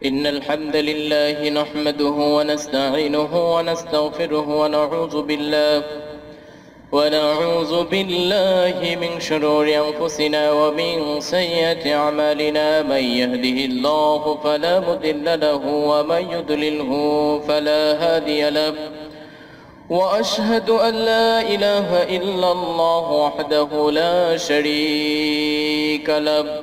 إن الحمد لله نحمده ونستعينه ونستغفره ونعوذ بالله من شرور أنفسنا ومن سيئات أعمالنا. من يهده الله فلا مضل له ومن يضلله فلا هادي له. وأشهد أن لا إله إلا الله وحده لا شريك له.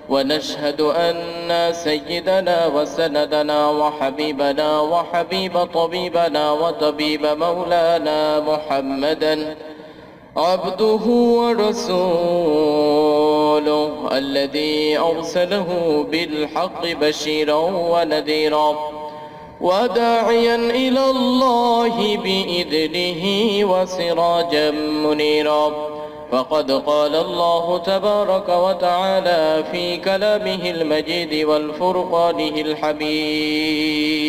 ونشهد أن سيدنا وسندنا وحبيبنا وحبيب طبيبنا وطبيب مولانا محمدا عبده ورسوله الذي أرسله بالحق بشيرا ونذيرا وداعيا إلى الله بإذنه وسراجا منيرا. فقد قال الله تبارك وتعالى في كلامه المجيد والفرقانه الحميد: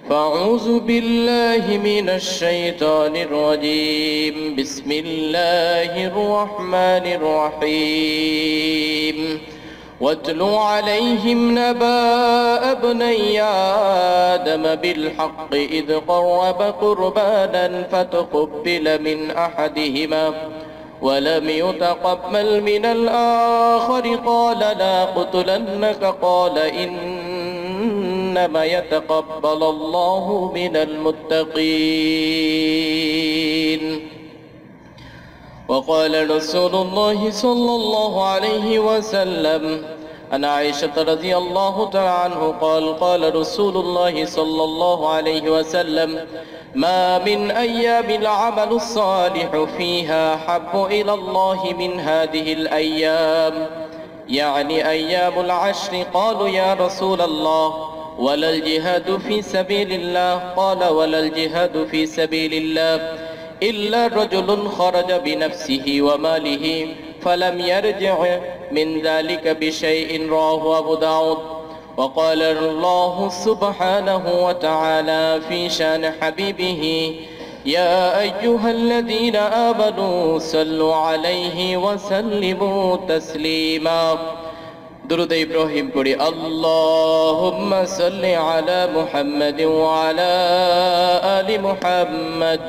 فأعوذ بالله من الشيطان الرجيم. بسم الله الرحمن الرحيم. واتل عليهم نبأ ابني آدم بالحق إذ قرب قربانا فتقبل من أحدهما ولم يتقبل من الآخر قال لأقتلنك قال إنما يتقبل الله من المتقين. وقال رسول الله صلى الله عليه وسلم عن عائشة رضي الله تعالى عنه قال رسول الله صلى الله عليه وسلم: ما من أيام العمل الصالح فيها حب إلى الله من هذه الأيام، يعني أيام العشر. قالوا يا رسول الله ولا الجهاد في سبيل الله؟ قال ولا الجهاد في سبيل الله إلا رجل خرج بنفسه وماله فلم يرجع من ذلك بشيء. رواه أبو داود. وقال الله سبحانه وتعالى في شان حبيبه: يا أيها الذين آمنوا صلوا عليه وسلموا تسليما. درود إبراهيم পড়ি। اللهم صل على محمد وعلى آل محمد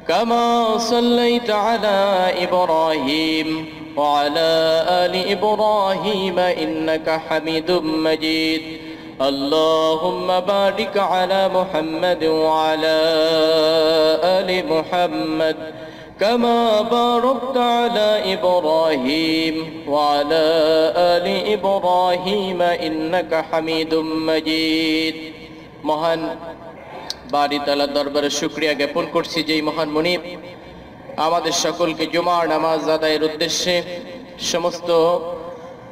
كما صليت على إبراهيم وعلى آل إبراهيم إنك حميد مجيد. اللهم بارك على محمد وعلى آل محمد كما باركت على إبراهيم وعلى آل إبراهيم إنك حميد مجيد। মহান বাড়ি তাআলা দরবারে শুকরিয়া জ্ঞাপন করছি যেই মহান মুনিব আমাদের সকলকে জুমার নামাজ আদায়ের উদ্দেশ্যে সমস্ত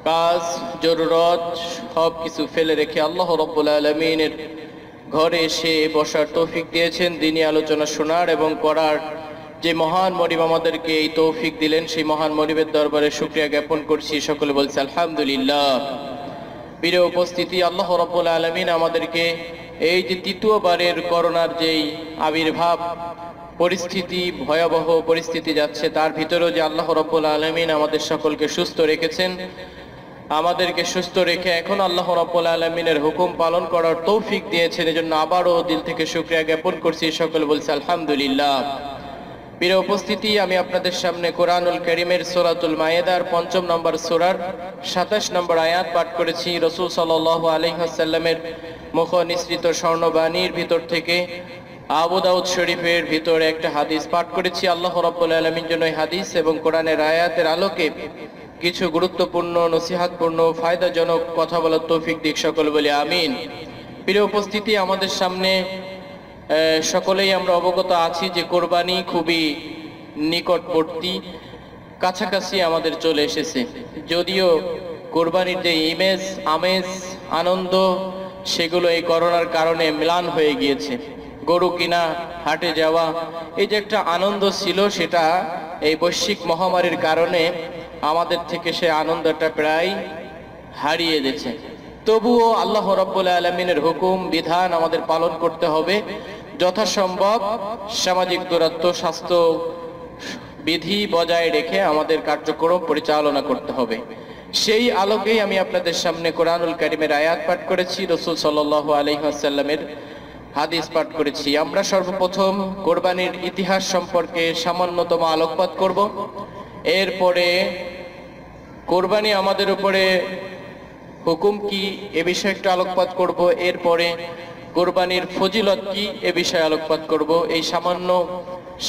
কাজ জরুরত সব কিছু ফেলে রেখে আল্লাহ রাব্বুল আলামিনের ঘরে এসে বসার তৌফিক দিয়েছেন, দ্বীনি আলোচনা শোনার এবং করার যে মহান মুনিব আমাদেরকে এই তৌফিক দিলেন, সেই মহান মুনিবের দরবারে শুকরিয়া জ্ঞাপন করছি। সকলে বলছি আলহামদুলিল্লাহ। প্রিয় উপস্থিতি, আল্লাহ রাব্বুল আলামিন আমাদেরকে এই যে তৃতীয়বারের করোনার যেই আবির্ভাব পরিস্থিতি, ভয়াবহ পরিস্থিতি যাচ্ছে, তার ভিতরেও যে আল্লাহ রাব্বুল আলামিন আমাদের সকলকে সুস্থ রেখেছেন, আমাদেরকে সুস্থ রেখে এখন আল্লাহ রাব্বুল আলামিনের হুকুম পালন করার তৌফিক দিয়েছেন, এজন্য আবারও দিল থেকে শুকরিয়া জ্ঞাপন করছি। সকলে বলছি আলহামদুলিল্লাহ। প্রিয় উপস্থিতি, আমি আপনাদের সামনে কোরআনুল কারীমের সূরাতুল মায়েদার ৫ম নম্বর সূরার ২৭ নম্বর আয়াত পাঠ করেছি। রাসূল সাল্লাল্লাহু আলাইহি ওয়াসাল্লামের মুখ নিঃসৃত স্বর্ণবাণীর ভিতর থেকে আবু দাউদ শরীফের ভিতরে একটা হাদিস পাঠ করেছি। আল্লাহ রাব্বুল আলামিন যেন এই হাদিস এবং কোরআনের আয়াতের আলোকে কিছু গুরুত্বপূর্ণ, নসিহতপূর্ণ, ফায়দাজনক কথা বলার তৌফিক দিক। সকলে বলি আমিন। প্রিয় উপস্থিতি, আমাদের সামনে সকলেই আমরা অবগত আছি যে কোরবানি খুবই নিকটবর্তী, কাছাকাছি আমাদের চলে এসেছে। যদিও কোরবানির যে ইমেজ, আমেজ, আনন্দ, সেগুলো এই করোনার কারণে ম্লান হয়ে গিয়েছে। গরু কিনা, হাটে যাওয়া, এই যে একটা আনন্দ ছিল, সেটা এই বৈশ্বিক মহামারীর কারণে আমাদের থেকে সে আনন্দটা প্রায় হারিয়ে গেছে। তবুও আল্লাহ রাব্বুল আলামিনের হুকুম বিধান আমাদের পালন করতে হবে। যথাসম্ভব সামাজিক দূরত্ব, স্বাস্থ্য বিধি বজায় রেখে আমাদের কার্যক্রম পরিচালনা করতে হবে। সেই আলোকেই আমি আপনাদের সামনে কোরআনুল কারীমের আয়াত পাঠ করেছি, রাসূল সাল্লাল্লাহু আলাইহি ওয়াসাল্লামের হাদিস পাঠ করেছি। আমরা সর্বপ্রথম কোরবানির ইতিহাস সম্পর্কে সামান্যতম আলোকপাত করব। এরপরে কোরবানি আমাদের উপরে হুকুম কি এ বিষয়ে একটু আলোকপাত করব। এরপরে কোরবানির ফজিলত কি এ বিষয়ে আলোকপাত করব। এই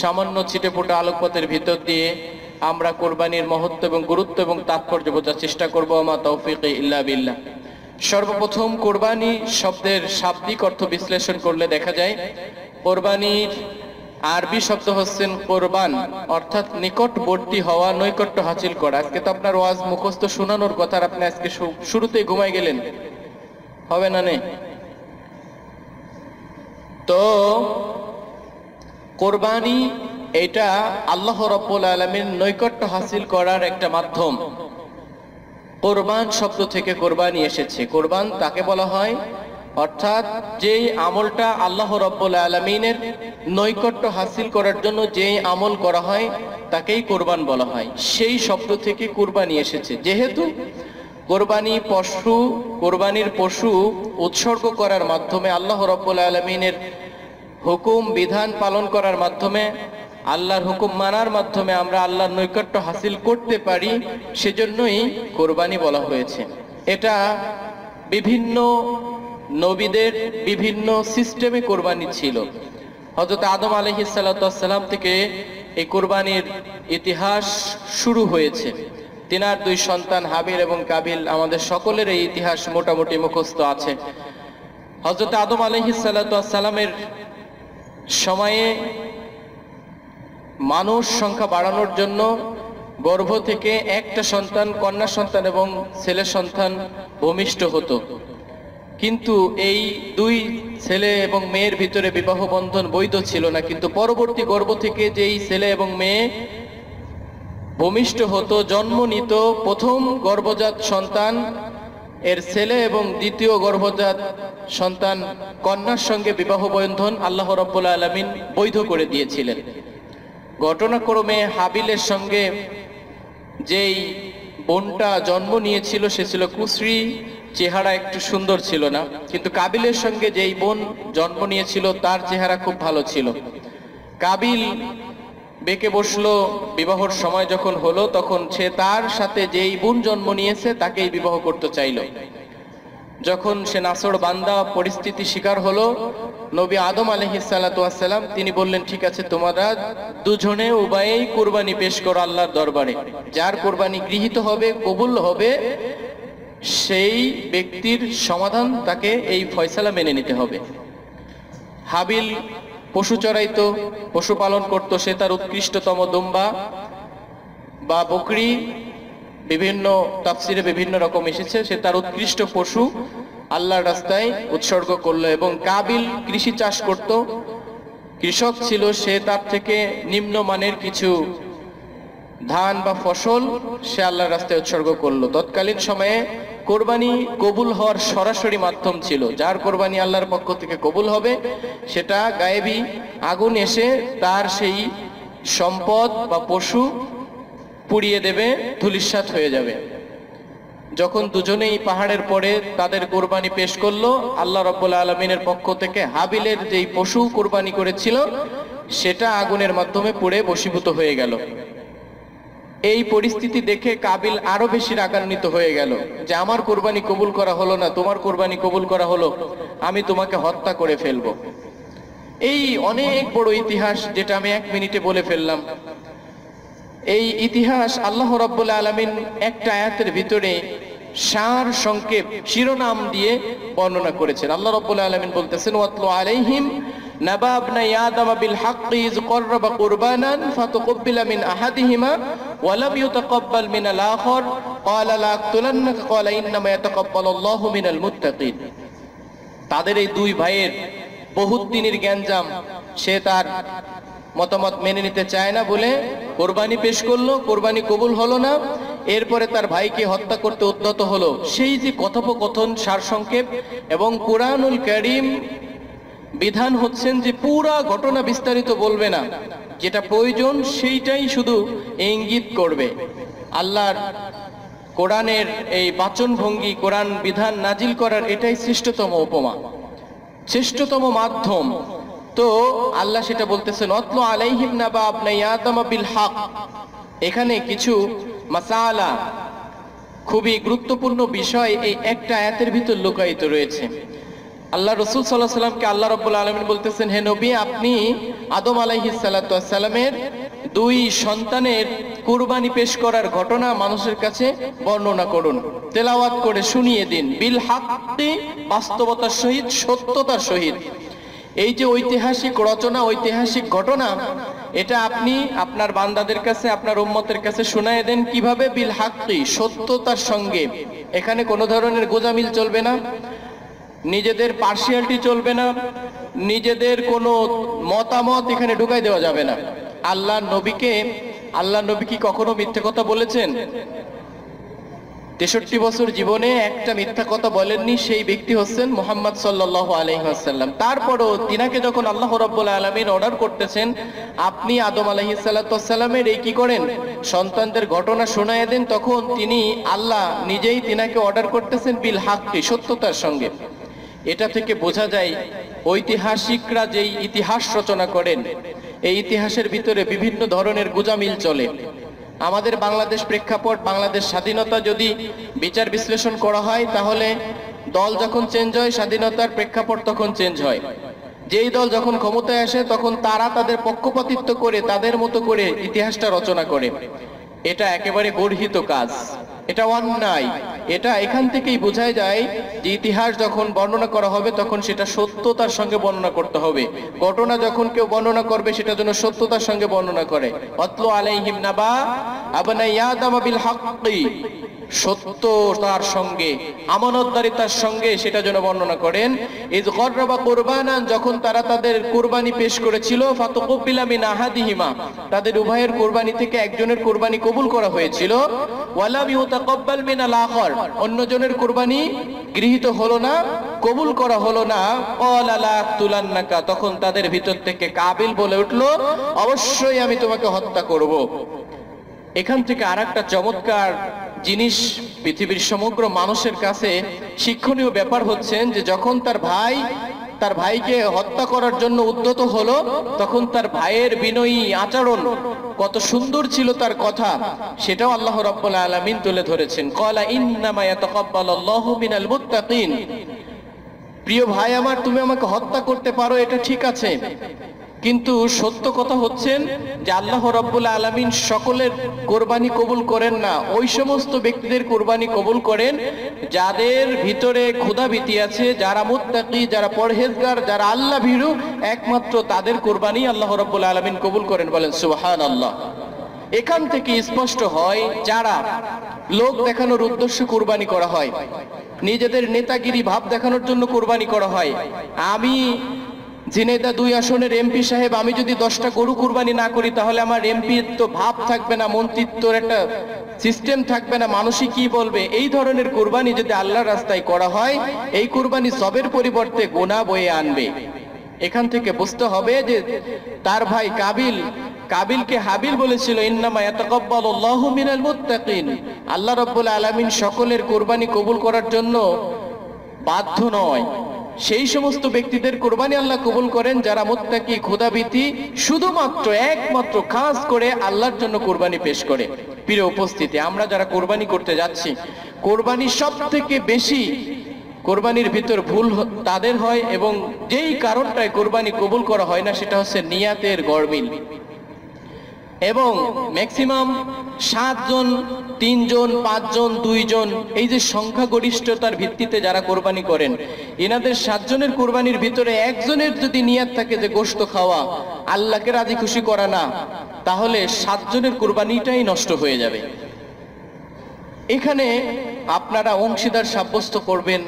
সামান্য ছিটেফোঁটা আলোকপাতের ভিতর দিয়ে আমরা কোরবানির মহত্ব এবং গুরুত্ব এবং তাৎপর্য বোঝার চেষ্টা করব। আমা তাওফীকি ইল্লা বিল্লাহ। সর্বপ্রথম কোরবানি শব্দের শাব্দিক অর্থ বিশ্লেষণ করলে দেখা যায় কোরবানির আরবি শব্দ হচ্ছেন কোরবান, অর্থাৎ নিকটবর্তী হওয়া, নৈকট্য হাসিল করা। আজকে তো আপনার ওয়াজ মুখস্থ শোনানোর কথা, আপনি আজকে শুরুতেই ঘুমাই গেলেন, হবে না? নেই তো কোরবানি এটা আল্লাহ রাব্বুল আলামিন নৈকট্য হাসিল করার একটা মাধ্যম। কোরবান শব্দ থেকে কোরবানি এসেছে। কোরবান তাকে বলা হয় অর্থাৎ যেই আমলটা আল্লাহ রাব্বুল আলামিনের নৈকট্য হাসিল করার জন্য যেই আমল করা হয় তাকেই কোরবান বলা হয়। সেই শব্দ থেকে কোরবানি এসেছে। যেহেতু কোরবানির পশু উৎসর্গ করার মাধ্যমে আল্লাহ রাব্বুল আলামিনের হুকুম বিধান পালন করার মাধ্যমে, আল্লাহর হুকুম মানার মাধ্যমে আমরা আল্লাহর নৈকট্য হাসিল করতে পারি, সেজন্যই কোরবানি বলা হয়েছে। এটা বিভিন্ন নবীদের বিভিন্ন সিস্টেমে কোরবানি ছিল। হযরত আদম আলাইহিস সালাম থেকে এই কোরবানির ইতিহাস শুরু হয়েছে। তিনার দুই সন্তান হাবিল এবং কাবিল, আমাদের সকলের এই ইতিহাস মোটামুটি মুখস্থ আছে। হযরত আদম আলাইহিস সালামের সময়ে মানুষ সংখ্যা বাড়ানোর জন্য গর্ভ থেকে একটা সন্তান, কন্যা সন্তান এবং ছেলে সন্তান ভূমিষ্ঠ হতো। কিন্তু এই দুই ছেলে এবং মেয়ের ভিতরে বিবাহ বন্ধন বৈধ ছিল না। কিন্তু পরবর্তী গর্ভ থেকে যেই ছেলে এবং মেয়ে ভূমিষ্ঠ হতো, জন্ম নিত, প্রথম গর্ভজাত সন্তান এর ছেলে এবং দ্বিতীয় গর্ভজাত সন্তান কন্যার সঙ্গে বিবাহ বন্ধন আল্লাহ রাব্বুল আলামিন বৈধ করে দিয়েছিলেন। ঘটনাক্রমে হাবিলের সঙ্গে যেই বোনটা জন্ম নিয়েছিল সে ছিল কুশ্রী, চেহারা একটু সুন্দর ছিল না। কিন্তু কাবিলের সঙ্গে যেই বোন জন্ম নিয়েছিল তার চেহারা খুব ভালো ছিল। কাবিল বেঁকে বসলো, বিবাহর সময় যখন হলো তখন সে তার সাথে যেই বোন জন্ম নিয়েছে তাকেই বিবাহ করতে চাইল। যখন সে নাসড় বান্দা পরিস্থিতি শিকার হলো, নবী আদম আলাইহিস সালাম তিনি বললেন, ঠিক আছে, তোমরা দুজনে উভয়েই কুরবানি পেশ করো আল্লাহর দরবারে। যার কুরবানি গৃহীত হবে, কবুল হবে, সেই ব্যক্তির সমাধান তাকে এই ফয়সালা মেনে নিতে হবে। হাবিল পশু চড়াইতো, পশুপালন করত। সে তার উৎকৃষ্টতম দুম্বা বা বকরি, বিভিন্ন তাফসিরে বিভিন্ন রকম এসেছে, সে তার উৎকৃষ্ট পশু আল্লাহর রাস্তায় উৎসর্গ করলো। এবং কাবিল কৃষি চাষ করত, কৃষক ছিল, সে তার থেকে নিম্নমানের কিছু ধান বা ফসল সে আল্লাহর রাস্তায় উৎসর্গ করলো। তৎকালীন সময়ে কোরবানি কবুল হওয়ার সরাসরি মাধ্যম ছিল। যার কোরবানি আল্লাহর পক্ষ থেকে কবুল হবে সেটা গায়েবী আগুন এসে তার সেই সম্পদ বা পশু পুড়িয়ে দেবে, ধূলিসাৎ হয়ে যাবে। যখন দুজনেই পাহাড়ের পরে তাদের কোরবানি পেশ করলো, আল্লাহ রাব্বুল আলামিনের পক্ষ থেকে হাবিলের যেই পশু কোরবানি করেছিল সেটা আগুনের মাধ্যমে পুড়ে বশীভূত হয়ে গেল। এই পরিস্থিতি দেখে কাবিল আরো বেশি রাগান্বিত হয়ে গেল যে আমার কোরবানি কবুল করা হলো না, তোমার কোরবানি কবুল করা হলো, আমি তোমাকে হত্যা করে ফেলবো। এই অনেক বড় ইতিহাস যেটা আমি 1 মিনিটে বলে ফেললাম। এই ইতিহাস আল্লাহ রাব্বুল আলামিন একটা আয়াতের ভিতরে সার সংক্ষেপ শিরোনাম দিয়ে বর্ণনা করেছেন। আল্লাহ রাব্বুল আলামিন বলতেছেন, ওয়াতলু আলাইহিম নাবা ইবনা আদম বিল হাক্কি ইয ক্বাররাবা কুরবানান ফাতুকব্বিলা মিন আহাদিহিমা ওয়া লাম ইউতাকাব্বাল মিনাল আখার ক্বালা লা আকতুলান্নাকা ক্বালা ইন্নামা ইয়াতাকাব্বালুল্লাহু মিনাল মুত্তাকিন। তাদের এই দুই ভাইয়ের বহুত দিনের জ্ঞানজাম, সে তার মতামত মেনে নিতে চায় না বলে কোরবানি পেশ করলো, কোরবানি কবুল হলো না। এরপরে তার ভাইকে হত্যা করতে উদ্যত হলো। সেই যে কথোপকথন সারসংক্ষেপ, এবং কুরআনুল কারীম বিধান হচ্ছেন যে পুরা ঘটনা বিস্তারিত বলবে না, যেটা প্রয়োজন সেইটাই শুধু ইঙ্গিত করবে। আল্লাহর কোরআনের এই বাচন ভঙ্গি, কোরআন বিধান নাজিল করার এটাই শ্রেষ্ঠতম উপমা, শ্রেষ্ঠতম মাধ্যম। তো আল্লাহ সেটা বলতেছেন, অতলু আলাইহিম নাবা আবনাই আদম বিল হক। এখানে কিছু মাসালা, খুবই গুরুত্বপূর্ণ বিষয় এই একটা আয়াতের ভিতর লুকায়িত রয়েছে। আল্লাহ রসুল সাল্লাল্লাহু আলাইহি ওয়াসাল্লামকে আল্লাহ রাব্বুল আলামিন বলতেছেন, হে নবী, আপনি আদম আলাইহিস সালাতু ওয়াস সালামের দুই সন্তানের কুরবানি পেশ করার ঘটনা মানুষের কাছে বর্ণনা করুন, তেলাওয়াত করে শুনিয়ে দিন, বিল হাক্কি, বাস্তবতার সহিত, সত্যতার সহিত। এই যে ঐতিহাসিক রচনা, ঐতিহাসিক ঘটনা, এটা আপনি আপনার বান্দাদের কাছে, আপনার উম্মতের কাছে শুনায়ে দেন কিভাবে? বিল হাক্কি, সত্যতার সঙ্গে। এখানে কোনো ধরনের গোজামিল চলবে না, নিজেদের পার্সিয়ালিটি চলবে না, নিজেদের কোনো মতামত এখানে ঢুকাই দেওয়া যাবে না। আল্লাহ নবী কি কখনো মিথ্যে কথা বলেছেন? 63 বছর জীবনে একটা মিথ্যা কথা বলেননি, সেই ব্যক্তি হচ্ছেন মুহাম্মদ সাল্লাল্লাহু আলাইহি ওয়াসাল্লাম। তারপরও তিনাকে যখন আল্লাহ রাব্বুল আলামিন অর্ডার করতেছেন, আপনি আদম আলাইহিস সালাতু ওয়াস সালামের এই কি করেন, সন্তানদের ঘটনা শোনায় দেন, তখন তিনি আল্লাহ নিজেই তিনাকে অর্ডার করতেছেন বিল হাক্কি, সত্যতার সঙ্গে। এটা থেকে বোঝা যায় ঐতিহাসিকরা যেই ইতিহাস রচনা করেন, এই ইতিহাসের ভিতরে বিভিন্ন ধরনের গুজামিল চলে। আমাদের বাংলাদেশ প্রেক্ষাপট, বাংলাদেশ স্বাধীনতা যদি বিচার বিশ্লেষণ করা হয়, তাহলে দল যখন চেঞ্জ হয়, স্বাধীনতার প্রেক্ষাপট তখন চেঞ্জ হয়। যেই দল যখন ক্ষমতায় আসে, তখন তারা তাদের পক্ষপাতিত্ব করে তাদের মতো করে ইতিহাসটা রচনা করে। এটা একেবারে গর্হিত কাজ, এটা অন্যায়। এটা এখান থেকেই বোঝা যায় যে ইতিহাস যখন বর্ণনা করা হবে, তখন সেটা সত্যতার সঙ্গে বর্ণনা করতে হবে। ঘটনা যখন কেউ বর্ণনা করবে, সেটা যেন সত্যতার সঙ্গে বর্ণনা করে। অতলু আলাইহিম নাবা আবনাই আদম বিল হাক্কি, সত্যতার সঙ্গে, আমানতদারিতার সঙ্গে সেটা যেন বর্ণনা করেন। ইয গররাবা কুরবানান, যখন তারা তাদের কুরবানি পেশ করেছিল, ফাতুকুবিলা মিন আহাদিহিমা, তাদের উভয়ের কুরবানি থেকে একজনের কুরবানি কবুল করা হয়েছিল, ওয়ালাম ইউতাকাব্বাল মিনাল আখর, অন্যজনের কুরবানি গৃহীত হলো না, কবুল করা হলো না। ক্বালা লা আকতুলান্নাকা, তখন তাদের ভিতর থেকে কাবিল বলে উঠলো, অবশ্যই আমি তোমাকে হত্যা করব। এখান থেকে আরেকটা চমৎকার জিনিস পৃথিবীর সমগ্র মানুষের কাছে শিক্ষণীয় ব্যাপার হচ্ছেন, যে যখন তার ভাইকে হত্যা করার জন্য উদ্যত হলো, তখন তার ভাইয়ের বিনয়ী আচরণ, কত সুন্দর ছিল তার কথা, সেটাও আল্লাহ রাব্বুল আলামিন তুলে ধরেছেন। ক্বালা ইন্নামা ইয়াতাকাব্বালুল্লাহু মিনাল মুত্তাকিন, প্রিয় ভাই আমার, তুমি আমাকে হত্যা করতে পারো, এটা ঠিক আছে, কিন্তু সত্য কথা হচ্ছেন যে আল্লাহ রাব্বুল আলামিন সকলের কোরবানি কবুল করেন না। ওই সমস্ত ব্যক্তিদের কোরবানি কবুল করেন যাদের ভিতরে ক্ষুধাভীতি আছে, যারা মুত্তাকি, যারা পরহেজগার, যারা আল্লাহ ভীরু, একমাত্র তাদের কোরবানি আল্লাহ রাব্বুল আলামিন কবুল করেন। বলেন সুবহানাল্লাহ। এখান থেকে স্পষ্ট হয়, যারা লোক দেখানোর উদ্দেশ্যে কোরবানি করা হয়, নিজেদের নেতাগিরি ভাব দেখানোর জন্য কোরবানি করা হয়, আমি ঝিনাইদহ 2 আসনের এমপি সাহেব, আমি যদি 10টা গরু কুরবানি না করি, তাহলে আমার এমপির তো ভাব থাকবে না, মন্ত্রিত্বর একটা সিস্টেম থাকবে না, মানুষই কি বলবে। এই ধরনের কুরবানি যদি আল্লাহর রাস্তায় করা হয়, এই কুরবানি সবের পরিবর্তে গুনাহ বয়ে আনবে। এখান থেকে বুঝতে হবে যে তার ভাই কাবিলকে হাবিল বলেছিল, ইন্নামা ইয়াতাকাব্বালুল্লাহু মিনাল মুত্তাকিন, আল্লাহ রাব্বুল আলামিন সকলের কুরবানি কবুল করার জন্য বাধ্য নয়। সেই সমস্ত ব্যক্তিদের কোরবানি আল্লাহ কবুল করেন যারা মুত্তাকি, ক্ষুধাভীতি, শুধুমাত্র একমাত্র খাস করে আল্লাহর জন্য কোরবানি পেশ করে। প্রিয় উপস্থিতি, আমরা যারা কোরবানি করতে যাচ্ছি, কোরবানি সব থেকে বেশি কোরবানির ভিতর ভুল তাদের হয়, এবং যেই কারণটায় কোরবানি কবুল করা হয় না, সেটা হচ্ছে নিয়াতের গড়মিল। এবং ম্যাক্সিমাম 7 জন, 3 জন, 5 জন, 2 জন, এই যে সংখ্যাগরিষ্ঠতার ভিত্তিতে যারা কোরবানি করেন, এনাদের 7 জনের কোরবানির ভিতরে একজনের যদি নিয়াত থাকে যে গোশত খাওয়া, আল্লাহকে রাজি খুশি করা না, তাহলে 7 জনের কোরবানিটাই নষ্ট হয়ে যাবে। এখানে আপনারা অংশীদার সাব্যস্ত করবেন,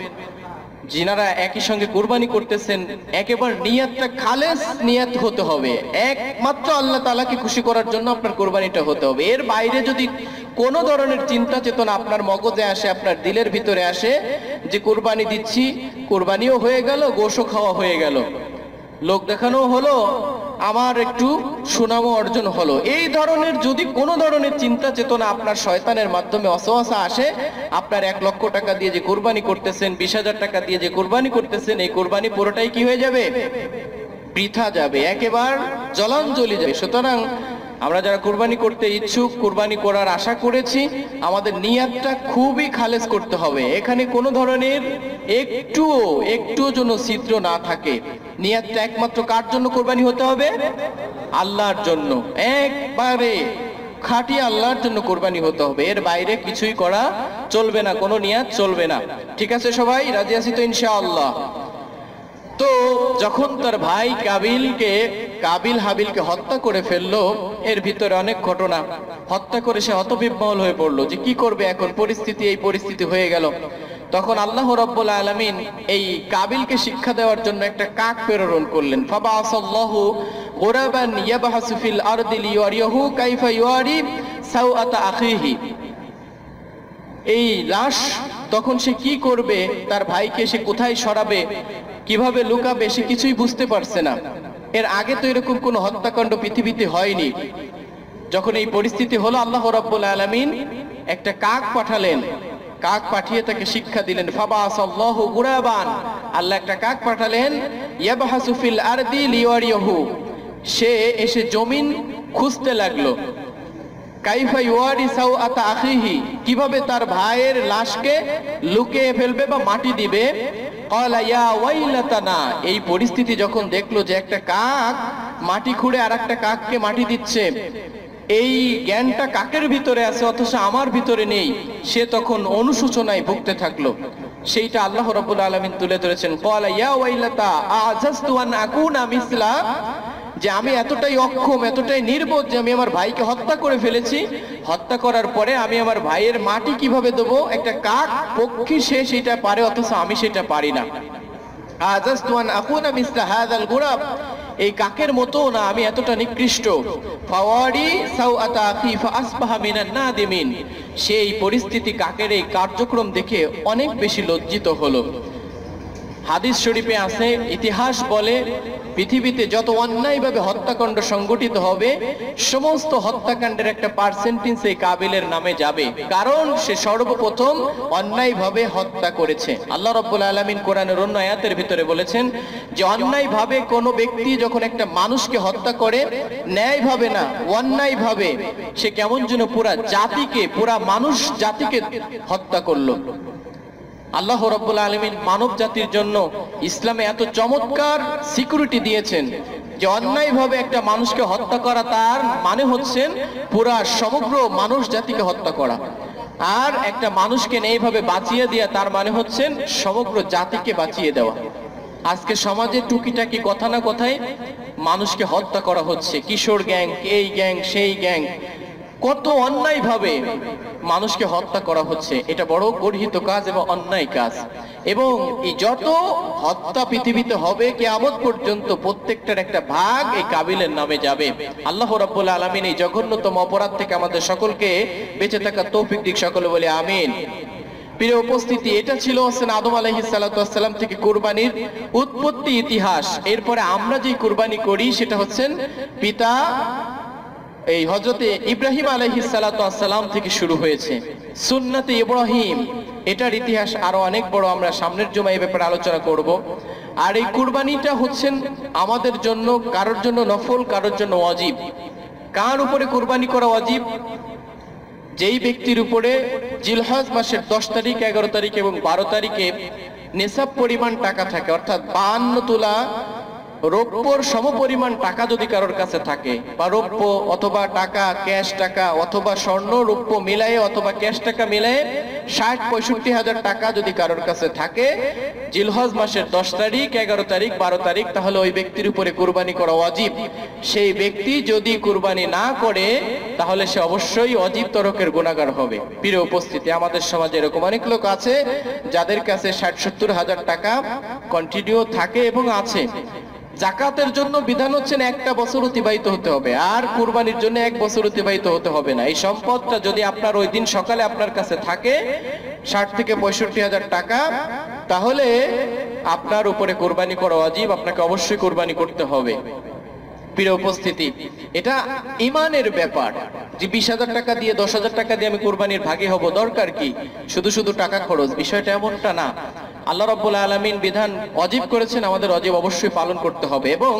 যিনারা একই সঙ্গে কোরবানি করতেছেন, একেবারে নিয়াতটা খালেস নিয়াত হতে হবে, একমাত্র আল্লাহ তাআলাকে খুশি করার জন্য আপনার কোরবানিটা হতে হবে। এর বাইরে যদি কোনো ধরনের চিন্তা চেতনা আপনার মগজে আসে, আপনার দিলের ভিতরে আসে যে কোরবানি দিচ্ছি, কোরবানিও হয়ে গেল, গোশও খাওয়া হয়ে গেল, লোক দেখানো হলো, আমার একটু সুনামও অর্জন হলো। এই ধরনের যদি কোনো ধরনের চিন্তা চেতনা আপনার শয়তানের মাধ্যমে অসওয়াসা আসে, আপনার 1 লক্ষ টাকা দিয়ে যে কুরবানি করতেছেন, 20,000 টাকা দিয়ে যে কুরবানি করতেছেন, এই কুরবানি পুরোটাই কি হয়ে যাবে? বৃথা যাবে, একেবারে জলাঞ্জলি যাবে। সুতরাং আমরা যারা কুরবানি করতে ইচ্ছুক, কুরবানি করার আশা করেছি, আমাদের নিয়াতটা খুবই খালেস করতে হবে। এখানে কোনো ধরনের একটুও যেন ছিদ্র না থাকে। নিয়াতটা একমাত্র কার জন্য কুরবানি হতে হবে? আল্লাহর জন্য, একবারে খাঁটি আল্লাহর জন্য কুরবানি হতে হবে। এর বাইরে কিছুই করা চলবে না, কোনো নিয়াত চলবে না। ঠিক আছে, সবাই রাজি আছি তো ইনশাআল্লাহ? তো যখন তার ভাই কাবিল হাবিলকে হত্যা করে ফেললো, এর ভিতরে অনেক ঘটনা। হত্যা করে সে হতবিহ্বল হয়ে পড়লো যে কি করবে এখন, এই পরিস্থিতি হয়ে গেল। তখন আল্লাহ রাব্বুল আলামিন এই কাবিলকে শিক্ষা দেওয়ার জন্য একটা কাক প্রেরণ করলেন। ফাবাআসাল্লাহু গুরাবান ইয়াবহাসু ফিল আরদি লিয়ারিয়াহু কাইফা ইউয়ারি সাওআতা আখিহি। এই লাশ তখন সে কি করবে, তার ভাইকে সে কোথায় সরাবে, কিভাবে লুকাবে, সে কিছুই বুঝতে পারছে না। এর আগে তো এরকম কোনো হত্যাকাণ্ড পৃথিবীতে হয়নি। যখন এই পরিস্থিতি হলো, আল্লাহ রাব্বুল আলামিন একটা কাক পাঠালেন। কাক পাঠিয়ে তাকে শিক্ষা দিলেন। ফাবাআসাল্লাহু গুরাবান, আল্লাহ একটা কাক পাঠালেন। ইয়াবহাসু ফিল আরদি লিয়ারিয়াহু, সে এসে জমিন খুঁজতে লাগলো। কাইফা ইউয়ারি সাওআতা আখিহি, কিভাবে তার ভাইয়ের লাশকে লুকিয়ে ফেলবে বা মাটি দিবে। ক্বালা ইয়া ওয়াইলাতানা, এই পরিস্থিতি যখন দেখলো যে একটা কাক মাটি খুঁড়ে আর একটা কাককে মাটি দিচ্ছে, এই জ্ঞানটা কাকের ভিতরে আছে অথচ আমার ভিতরে নেই, সে তখন অনুশোচনায় ভুগতে থাকলো। সেইটা আল্লাহ রাব্বুল আলামিন তুলে ধরেছেন। ক্বালা ইয়া ওয়াইলাতা আজাজতু আন আকুনা মিসলা, যে আমি এতটাই অক্ষম, এতটাই নির্বোধ যে আমি আমার ভাইকে হত্যা করে ফেলেছি। হত্যা করার পরে আমি আমার ভাইয়ের মাটি কিভাবে দেবো? একটা কাক পক্ষী সে সেটা পারে অথচ আমি সেটা পারি না। আজাজতু আন আকুনা মিসলা হাযাল গুরাব, এই কাকের মতো না, আমি এতটা নিকৃষ্ট। ফাওয়ারি সাওআতা আখি ফাসবাহা মিনান নাদিমিন, সেই পরিস্থিতি কাকের এই কার্যক্রম দেখে অনেক বেশি লজ্জিত হলো। হাদিস শরীফে আছে, ইতিহাস বলে পৃথিবীতে যত অন্যায়ভাবে হত্যাকাণ্ড সংগঠিত হবে, সমস্ত হত্যাকাণ্ডের একটা পার্সেন্টেজ এই কাবিলের নামে যাবে, কারণ সে সর্বপ্রথম অন্যায়ভাবে হত্যা করেছে। আল্লাহ রাব্বুল আলামিন কোরআনের অন্য আয়াতের ভিতরে বলেছেন যে অন্যায়ভাবে কোনো ব্যক্তি যখন একটা মানুষকে হত্যা করে, ন্যায়ভাবে না অন্যায়ভাবে, সে কেমন যেন পুরা মানুষ জাতিকে হত্যা করলো। আল্লাহ রাব্বুল আলামিন মানব জাতির জন্য ইসলামে এত চমৎকার সিকিউরিটি দিয়েছেন যে অন্যায়ভাবে একটা মানুষকে হত্যা করা তার মানে হচ্ছে পুরা সমগ্র মানুষ জাতিকে হত্যা করা, আর একটা মানুষকে এইভাবে বাঁচিয়ে দেওয়া তার মানে হচ্ছে সমগ্র জাতিকে বাঁচিয়ে দেওয়া। আজকে সমাজে টুকিটাকি কথা না কথায় মানুষকে হত্যা করা হচ্ছে, কিশোর গ্যাং, এই গ্যাং সেই গ্যাং, কত অন্যায়ভাবে মানুষকে হত্যা করা হচ্ছে। এটা বড় গর্হিত কাজ এবং অন্যায় কাজ। এবং এই যত হত্যা পৃথিবীতে হবে কিয়ামত পর্যন্ত, প্রত্যেকটার একটা ভাগ এই কাবিলের নামে যাবে। আল্লাহ রাব্বুল আলামিন এই জঘন্যতম অপরাধ থেকে আমাদের সকলকে বেঁচে থাকার তৌফিক দিক, সকলে বলে আমিন। প্রিয় উপস্থিতি, এটা ছিল আদম আলাইহিস সালাতু ওয়াস সালাম থেকে কুরবানির উৎপত্তি ইতিহাস। এরপরে আমরা যে কুরবানি করি সেটা হচ্ছেন পিতা এই হযরতে ইব্রাহিম আলাইহিস সালাতু ওয়াস সালাম থেকে শুরু হয়েছে। সুন্নতে ইব্রাহিম, এটার ইতিহাস আরো অনেক বড়, আমরা সামনের জুমায় এই ব্যাপারে আলোচনা করব। আর এই কুরবানিটা হচ্ছেন আমাদের জন্য, কারোর জন্য নফল, কারোর জন্য ওয়াজিব। কার উপরে কুরবানি করা ওয়াজিব? যেই ব্যক্তির উপরে জিলহজ মাসের 10 তারিখ, 11 তারিখ এবং 12 তারিখে নিসাব পরিমাণ টাকা থাকে, অর্থাৎ 52 তোলা রৌপ্যর সমপরিমাণ টাকা যদি কারোর কাছে থাকে, বা রৌপ্য অথবা টাকা, ক্যাশ টাকা অথবা স্বর্ণ রৌপ্য মিলায়ে অথবা ক্যাশ টাকা মিলায়ে 60-65 হাজার টাকা যদি কারোর কাছে থাকে জিলহজ মাসের 10 তারিখ, 11 তারিখ, 12 তারিখ, তাহলে ওই ব্যক্তির উপরে কুরবানি করা ওয়াজিব। সেই ব্যক্তি যদি কুরবানি না করে তাহলে সে অবশ্যই ওয়াজিব তরকের গুনাহগার হবে। প্রিয় উপস্থিতি, আমাদের সমাজে এরকম অনেক লোক আছে যাদের কাছে 60-70 হাজার টাকা কন্টিনিউ থাকে এবং আছে। জাকাতের জন্য বিধান হচ্ছেন 1টা বছর অতিবাহিত হতে হবে, আর কুরবানির জন্য 1 বছর অতিবাহিত হতে হবে না। এই সম্পদটা যদি আপনার ওই দিন সকালে আপনার কাছে থাকে 60 থেকে 65 হাজার টাকা, তাহলে আপনার উপরে কোরবানি করা ওয়াজিব, আপনাকে অবশ্যই কোরবানি করতে হবে। প্রিয় উপস্থিতি, এটা ঈমানের ব্যাপার যে 20,000 টাকা দিয়ে 10,000 টাকা দিয়ে আমি কোরবানির ভাগী হব, দরকার কি? শুধু শুধু টাকা খরচ, বিষয়টা এমনটা না। আল্লাহ রাব্বুল আলামিন বিধান ওয়াজিব করেছেন, আমাদের ওয়াজিব অবশ্যই পালন করতে হবে। এবং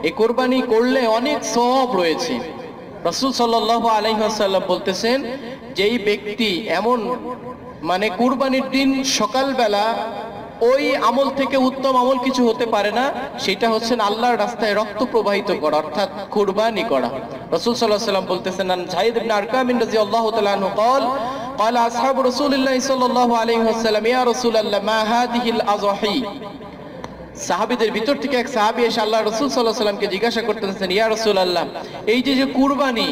এই কোরবানি করলে অনেক সওয়াব রয়েছে। রাসূল সাল্লাল্লাহু আলাইহি ওয়াসাল্লাম বলতেছেন, যেই ব্যক্তি এমন মানে কুরবানির দিন সকালবেলা ওই আমল থেকে উত্তম আমল কিছু হতে পারে না, সেটা হচ্ছে আল্লাহর রাস্তায় রক্ত প্রবাহিত করা, অর্থাৎ কুরবানি করা। রাসূল সাল্লাল্লাহু আলাইহি ওয়াসাল্লাম বলতেছেন, আন যায়েদ ইবনে আরকাম রাদিয়াল্লাহু তাআলা আনহু قال قال اصحاب رسول الله صلى الله عليه وسلم يا رسول الله ما هذه الاضحى। সাহাবীদের ভিতর থেকে এক সাহাবী এসে আল্লাহ রাসূল সাল্লাল্লাহু আলাইহি ওয়াসাল্লামকে জিজ্ঞাসা করতেছেন, ইয়া রাসূলুল্লাহ, এই যে কুরবানি,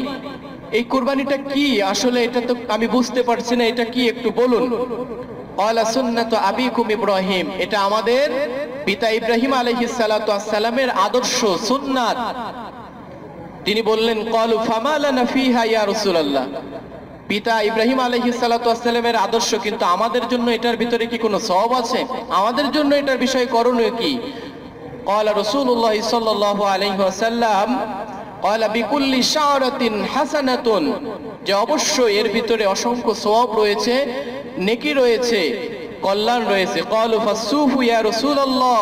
এই কুরবানিটা কি? আসলে এটা তো আমি বুঝতে পারছি না, এটা কি একটু বলুন। ক্বালা সুন্নাতু আবিকুম ইব্রাহিম, এটা আমাদের পিতা ইব্রাহিম আলাইহিস সালাতু ওয়াস সালামের আদর্শ সুন্নাত। তিনি বললেন, ক্বালু ফামা লানা ফিহা ইয়া রাসূলুল্লাহ, পিতা ইব্রাহিম আলাইহিস সালাতু ওয়াস সালামের আদর্শ, কিন্তু আমাদের জন্য এটার ভিতরে কি কোনো সওয়াব আছে? আমাদের জন্য এটার বিষয় করণীয় কি? ক্বালা রাসূলুল্লাহ সাল্লাল্লাহু আলাইহি ওয়াসাল্লাম ক্বালা বিকুল্লি শাওরাতিন হাসানাতুন, যে অবশ্যই এর ভিতরে অসংখ্য সওয়াব রয়েছে, নেকি রয়েছে, কল্যাণ রয়েছে। ক্বালু ফাসুফু ইয়া রাসূলুল্লাহ,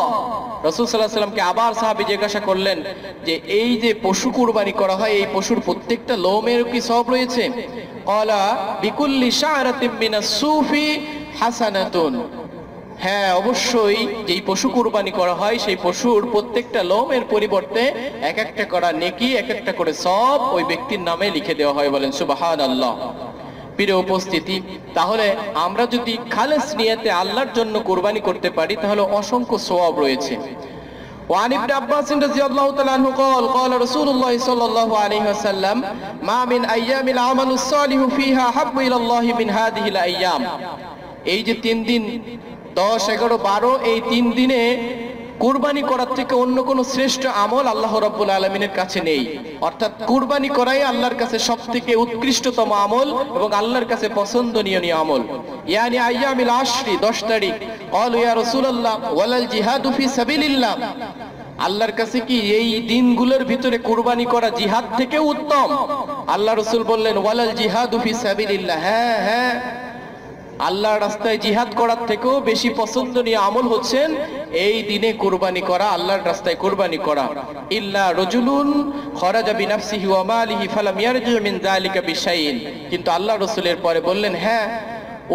রাসূল সাল্লাল্লাহু আলাইহি ওয়াসাল্লামকে আবার সাহাবী জিজ্ঞাসা করলেন যে এই যে পশু কুরবানি করা হয়, এই পশুর প্রত্যেকটা লোমের কি সওয়াব রয়েছে? ক্বালা বিকুল্লি শা'রাতিন মিনাস সুফি হাসানাতুন, হ্যাঁ অবশ্যই যেই পশু কুরবানি করা হয় সেই পশুর প্রত্যেকটা লোমের পরিবর্তে এক একটা করা নেকি, এক একটা করে সওয়াব ওই ব্যক্তির নামে লিখে দেওয়া হয়। বলেন সুবহানাল্লাহ। প্রিয় উপস্থিতি, তাহলে আমরা যদি খালেস নিয়তে আল্লাহর জন্য কুরবানি করতে পারি তাহলে অসংখ্য সওয়াব রয়েছে। وعن ابن عباس رضي الله تعالى عنه قال قال رسول الله صلى الله عليه وسلم ما من ايام العمل الصالح فيها حب الى الله من هذه الايام। এই যে 3 দিন 10, 11, 12 এই 3 দিনে কুরবানি করার থেকে অন্য কোন শ্রেষ্ঠ আমল আল্লাহ রাব্বুল আলামিনের কাছে নেই। অর্থাৎ কুরবানি করাই আল্লাহর কাছে সবথেকে উৎকৃষ্টতম আমল এবং আল্লাহর কাছে পছন্দনীয় আমল। ইয়ানি আইয়ামিল আশরি, 10 তারিখ। ক্বালু ইয়া রাসূলুল্লাহ ওয়ালাল জিহাদু ফি সাবিলিল্লাহ, আল্লাহর কাছে কি এই দিনগুলোর ভিতরে কুরবানি করা জিহাদ থেকে উত্তম? আল্লাহ রাসূল বললেন ওয়ালাল জিহাদু ফি সাবিলিল্লাহ, হ্যাঁ হ্যাঁ, আল্লাহর রাস্তায় জিহাদ করার থেকেও বেশি পছন্দনীয় আমল হচ্ছেন এই দিনে কুরবানি করা, আল্লাহর রাস্তায় কুরবানি করা। ইল্লা রাজুলুন খরাজা বিনাফসিহি ওয়া মালিহি ফালাম ইয়ারজি মিন যালিকা বিশাইইন, কিন্তু আল্লাহ রাসূলের পরে বললেন, হ্যাঁ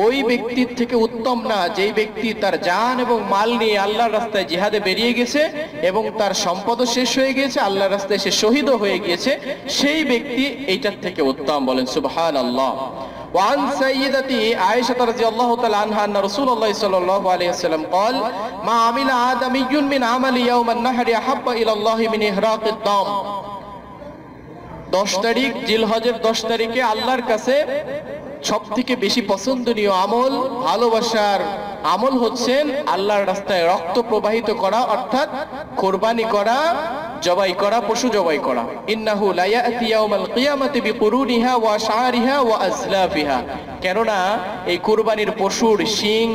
ওই ব্যক্তির থেকে উত্তম না যেই ব্যক্তি তার জান এবং মাল নিয়ে আল্লাহর রাস্তায় জিহাদে বেরিয়ে গেছে এবং তার সম্পদও শেষ হয়ে গিয়েছে, আল্লাহর রাস্তায় সে শহীদও হয়ে গিয়েছে, সেই ব্যক্তি এইটার থেকে উত্তম। বলেন সুবহানাল্লাহ। وعن سيدتي عائشة رضي الله تعالى عنها أن رسول الله صلى الله عليه وسلم قال ما عمل آدمي من عمل يوم النحر أحب إلى الله من إحراق الدم। 10 তারিখ জিলহজের 10 তারিখে আল্লাহর কাছে সবথেকে বেশি পছন্দনীয় আমল, ভালোবাসার আমল হচ্ছেন আল্লাহর রাস্তায় রক্ত প্রবাহিত করা, অর্থাৎ কুরবানি করা, জবাই করা, পশু জবাই করা। ইন্নাহু লা ইয়াতি ইয়াউমাল কিয়ামাতি বিকুরুনিহা ওয়া শাআরিহা ওয়া আজলাফিহা, কেননা এই কুরবানির পশুর শিং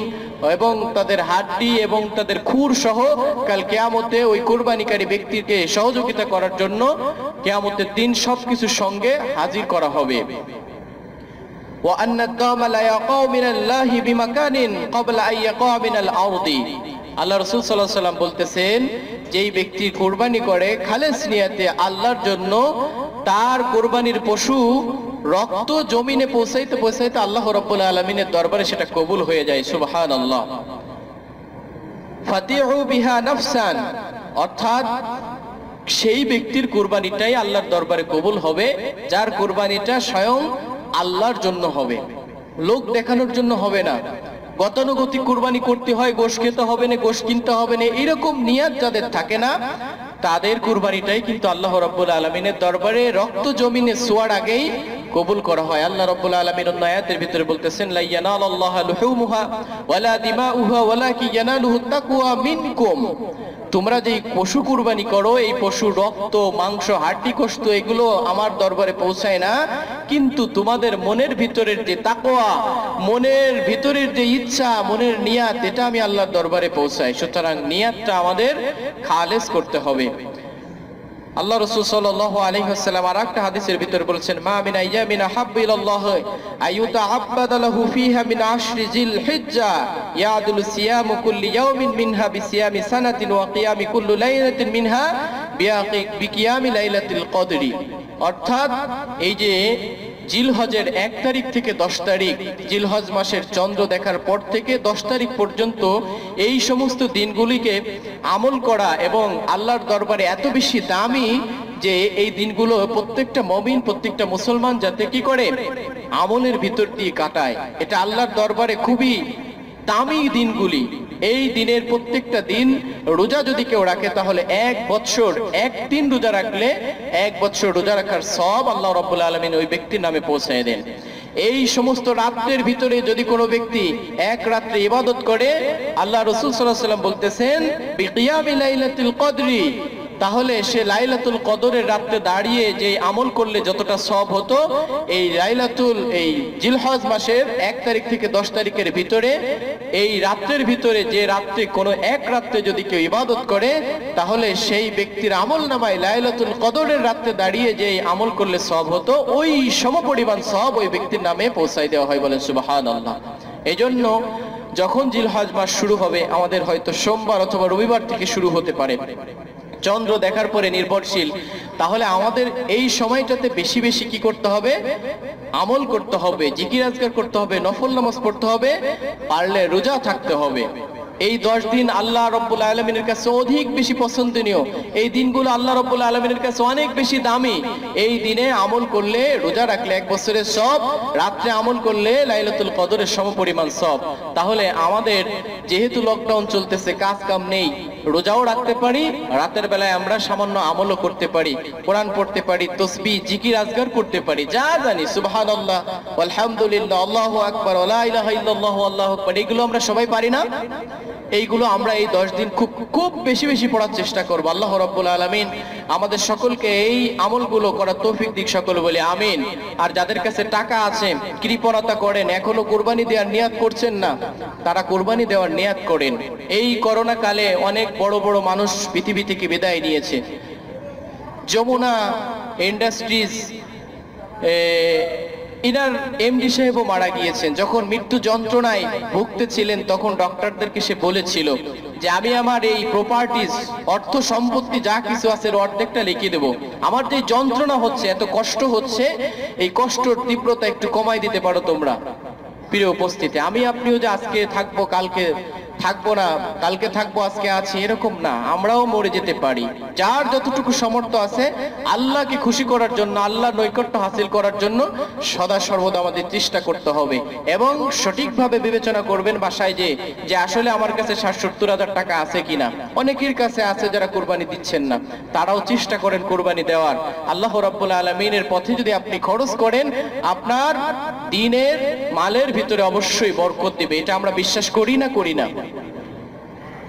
এবং তাদের হাড্ডি এবং তাদের খুর সহ কাল কিয়ামতে ওই কুরবানিকারী ব্যক্তিকে সহযোগিতা করার জন্য কিয়ামতের দিন সবকিছুর সঙ্গে হাজির করা হবে। وأن الدم لا يقع من الله بمكان قبل أن يقع من الأرض। আল্লাহ রাসূল সাল্লাল্লাহু আলাইহি ওয়াসাল্লাম বলতেছেন, যেই ব্যক্তি কুরবানি করে খালেস নিয়তে আল্লাহর জন্য, তার কুরবানির পশু রক্ত জমিনে পৌঁছাইতে পৌঁছাইতে আল্লাহ রাব্বুল আলামিনের দরবারে সেটা কবুল হয়ে যায়। সুবহানাল্লাহ। ফাতিহু বিহা নাফসান, অর্থাৎ সেই ব্যক্তির কুরবানিটাই আল্লাহর দরবারে কবুল হবে যার কুরবানিটা স্বয়ং আল্লাহর জন্য হবে, লোক দেখানোর জন্য হবে না। গতানুগতিক কুরবানি করতে হয়, গোশ খেতে হবে না, গোশ কিনতে হবে না, এরকম নিয়ত যাদের থাকে না, তাদের কুরবানিটাই কিন্তু আল্লাহ রাব্বুল আলামিনের দরবারে রক্ত জমিনে ছোঁয়ার আগেই কবুল করা হয়। আল্লাহ রাব্বুল আলামিন অন্য আয়াতের ভিতরে বলতেছেন, লা ইয়ানালাল্লাহু লুহুমুহা ওয়ালা দিমাউহা ওয়ালাকিন ইয়ানালুহুত তাকওয়া মিনকুম। তোমরা যে পশু কুরবানি করো, এই পশুর রক্ত, মাংস, হাড্ডি গোশত এগুলো আমার দরবারে পৌঁছায় না, কিন্তু তোমাদের মনের ভিতরের যে তাকওয়া, মনের ভিতরের যে ইচ্ছা, মনের নিয়াত, এটা আমি আল্লাহর দরবারে পৌঁছাই। সুতরাং নিয়াতটা আমাদের খালেস করতে হবে। আল্লাহ রাসূল সাল্লাল্লাহু আলাইহি ওয়াসাল্লাম আরেকটা হাদিসের ভিতরে বলেছেন, মা মিন আইয়ামিন আহাব্বু ইলাল্লাহি আইয়ুতাআব্বাদা লাহু ফিহা মিন আশরি জিল হিজ্জা ইয়াদুলু সিয়ামু কুল্লি ইয়াউমিন মিনহা বিসিয়ামি সানাতিন ওয়া কিয়ামি কুল্লি লাইলাতিন মিনহা বিকিয়ামি লাইলাতিল কদরি। অর্থাৎ এই যে জিলহজের 1 তারিখ থেকে 10 তারিখ, জিলহজ মাসের চন্দ্র দেখার পর থেকে 10 তারিখ পর্যন্ত এই সমস্ত দিনগুলিকে আমল করা এবং আল্লাহর দরবারে এত বেশি দামি যে এই দিনগুলো প্রত্যেকটা মুমিন, প্রত্যেকটা মুসলমান যাতে কি করে আমলের ভিতর দিয়ে কাটায়। এটা আল্লাহর দরবারে খুবই দামি দিনগুলি। এই দিনের প্রত্যেকটা দিন রোজা যদি কেউ রাখে তাহলে 1 বছর 1 দিন রোজা রাখলে 1 বছর রোজা রাখার সওয়াব আল্লাহ রাব্বুল আলামিন ওই ব্যক্তির নামে পৌঁছায় দেন। এই সমস্ত রাতের ভিতরে যদি কোনো ব্যক্তি 1 রাত্রে ইবাদত করে, আল্লাহ রাসূল সাল্লাল্লাহু আলাইহি ওয়াসাল্লাম বলতেছেন বিকিয়ামি লাইলাতুল কদরি, তাহলে সে লাইলাতুল কদরের রাতে দাঁড়িয়ে যে আমল করলে যতটা সওয়াব হতো, এই এই জিলহজ মাসের 1 তারিখ থেকে 10 তারিখের ভিতরে এই রাতের ভিতরে যে রাতে কোনো 1 রাতে যদি কেউ ইবাদত করে, তাহলে সেই ব্যক্তির আমল নামায় লাইলাতুল কদরের রাতে দাঁড়িয়ে যে আমল করলে সওয়াব হতো, ওই সমপরিমাণ সওয়াব ওই ব্যক্তির নামে পৌঁছায় দেওয়া হয়। বলেন সুবহানাল্লাহ। এজন্য যখন জিলহজ মাস শুরু হবে, আমাদের হয়তো সোমবার অথবা রবিবার থেকে শুরু হতে পারে, চন্দ্র দেখার পরে নির্ভরশীল, তাহলে আমাদের এই সময়টাতে বেশি বেশি কি করতে হবে? আমল করতে হবে, জিকির আজকার করতে হবে, নফল নামাজ পড়তে হবে, পারলে রোজা থাকতে হবে। এই 10 দিন আল্লাহ রাব্বুল আলামিনের কাছে অধিক বেশি পছন্দনীয়, এই দিনগুলো আল্লাহ রাব্বুল আলামিনের কাছে অনেক বেশি দামি। এই দিনে আমল করলে, রোজা রাখলে 1 বছরের সওয়াব, রাত্রে আমল করলে লাইলাতুল কদরের সমপরিমাণ সওয়াব। তাহলে আমাদের যেহেতু লকডাউন চলতেছে, কাজ কাম নেই, রোজাও রাখতে পারি, রাতের বেলায় আমরা সামান্য আমলও করতে পারি, কোরআন পড়তে পারি, তাসবিহ জিকির আজকার করতে পারি, যা জানি সুবহানাল্লাহ আলহামদুলিল্লাহ আল্লাহু আকবার লা ইলাহা ইল্লাল্লাহু আল্লাহু আকবার, এগুলো আমরা সবাই পারি না? এইগুলো আমরা এই 10 দিন খুব বেশি বেশি পড়ার চেষ্টা করব। আল্লাহ রাব্বুল আলামিন আমাদের সকলকে এই আমলগুলো করার তৌফিক দিক, সকল বলে আমিন। আর যাদের কাছে টাকা আছে, কৃপণতা করেন, এখনো কুরবানি দেওয়ার নিয়াত করছেন না, তারা কুরবানি দেওয়ার নিয়াত করেন। এই করোনা কালে অনেক বড় বড় মানুষ পৃথিবী থেকে বিদায় নিয়েছে। যমুনা ইন্ডাস্ট্রিজ ইনার এমডি সাহেবও মারা গিয়েছেন। যখন মৃত্যু যন্ত্রণায় ভুগতেছিলেন, তখন ডক্টরদেরকে সে বলেছিল যে আমি আমার এই প্রপার্টিজ, অর্থ সম্পত্তি যা কিছু আছে এর অর্ধেকটা লিখে দেব, আমার যে যন্ত্রণা হচ্ছে, এত কষ্ট হচ্ছে, এই কষ্টর তীব্রতা একটু কমাই দিতে পারো তোমরা। প্রিয় উপস্থিতি, আমি আপনিও যে আজকে থাকবো কালকে থাকবো না, কালকে থাকবো আজকে আছি, এরকম না, আমরাও মরে যেতে পারি। যার যতটুকু সামর্থ্য আছে আল্লাহকে খুশি করার জন্য, আল্লাহর নৈকট্য হাসিল করার জন্য সদা সর্বদা আমাদের চেষ্টা করতে হবে। এবং সঠিকভাবে বিবেচনা করবেন বাসায় যে আসলে আমার কাছে 60-70 হাজার টাকা আছে কিনা। অনেকের কাছে আছে যারা কুরবানি দিচ্ছেন না, তারাও চেষ্টা করেন কুরবানি দেওয়ার। আল্লাহ রাব্বুল আলামিনের পথে যদি আপনি খরচ করেন, আপনার দিনের মালের ভিতরে অবশ্যই বরকত দিবে। এটা আমরা বিশ্বাস করি না?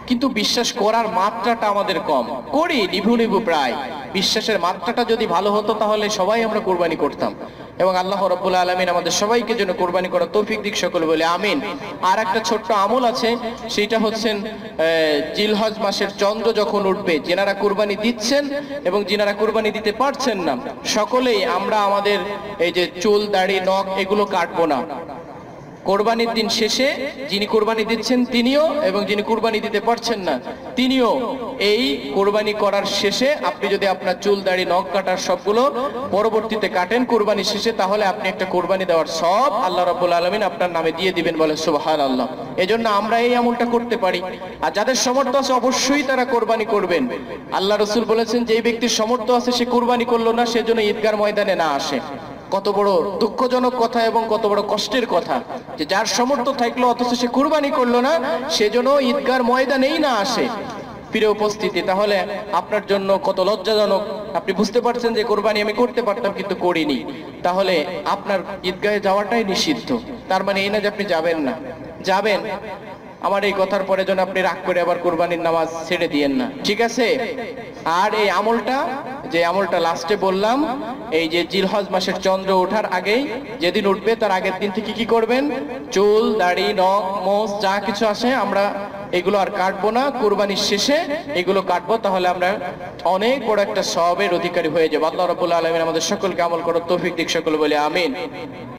কিন্তু বিশ্বাস করার মাত্রাটা আমাদের কম, করি নিভু প্রায়। বিশ্বাসের মাত্রাটা যদি ভালো হতো তাহলে সবাই আমরা কুরবানি করতাম। এবং আল্লাহ রাব্বুল আলামিন আমাদের সবাইকে যেন কুরবানি করার তৌফিক দিক, সকল বলে আমিন। আর একটা ছোট্ট আমল আছে, সেটা হচ্ছেন জিলহজ মাসের চন্দ্র যখন উঠবে, যিনারা কুরবানি দিচ্ছেন এবং যিনারা কুরবানি দিতে পারছেন না, সকলেই আমরা আমাদের এই যে চুল, দাড়ি, নখ এগুলো কাটবো না। কোরবানির দিন শেষে যিনি কোরবানি দিচ্ছেন তিনিও, এবং যিনি কোরবানি দিতে পারছেন না তিনিও, এই কোরবানি করার শেষে আপনি যদি আপনার চুল, দাড়ি, নখ কাটার সবগুলো পরবর্তীতে কাটেন কোরবানি শেষে, তাহলে আপনি একটা কোরবানি দেওয়ার সব আল্লাহ রাব্বুল আলামিন আপনার নামে দিয়ে দিবেন। বলে সুবহানাল্লাহ। এজন্য আমরা এই আমলটা করতে পারি। আর যাদের সামর্থ্য আছে অবশ্যই তারা কোরবানি করবেন। আল্লাহ রাসূল বলেছেন যে ব্যক্তির সামর্থ্য আছে সে কোরবানি করলো না, সেজন্য ঈদগার ময়দানে না আসে। কত বড় দুঃখজনক কথা এবং কত বড় কষ্টের কথা যে যার সামর্থ্য থাকলো অথচ সে কুরবানি করলো না, সেজন্য ঈদগার ময়দানেই না আসে। প্রিয় উপস্থিতি, তাহলে আপনার জন্য কত লজ্জাজনক। আপনি বুঝতে পারছেন যে কোরবানি আমি করতে পারতাম কিন্তু করিনি, তাহলে আপনার ঈদগাহে যাওয়াটাই নিষিদ্ধ। তার মানে এই না যে আপনি যাবেন না, যাবেন। আমার এই কথার পরে যেন আপনি রাগ করে আবার কোরবানির নামাজ ছেড়ে দিয়েন না, ঠিক আছে? আর এই আমলটা, যে আমলটা লাস্টে বললাম, এই যে জিলহজ মাসের চন্দ্র ওঠার আগেই, যেদিন উঠবে তার আগের দিন থেকে কি করবেন, চুল দাড়ি নখ মোষ যা কিছু আসে আমরা এগুলো আর কাটবো না, কুরবানির শেষে এগুলো কাটবো। তাহলে আমরা অনেক বড় একটা সওয়াবের অধিকারী হয়ে যাবো। আল্লাহ রাব্বুল আলামিন আমাদের সকলকে আমল করার তৌফিক দিক, সকলে বলে আমিন।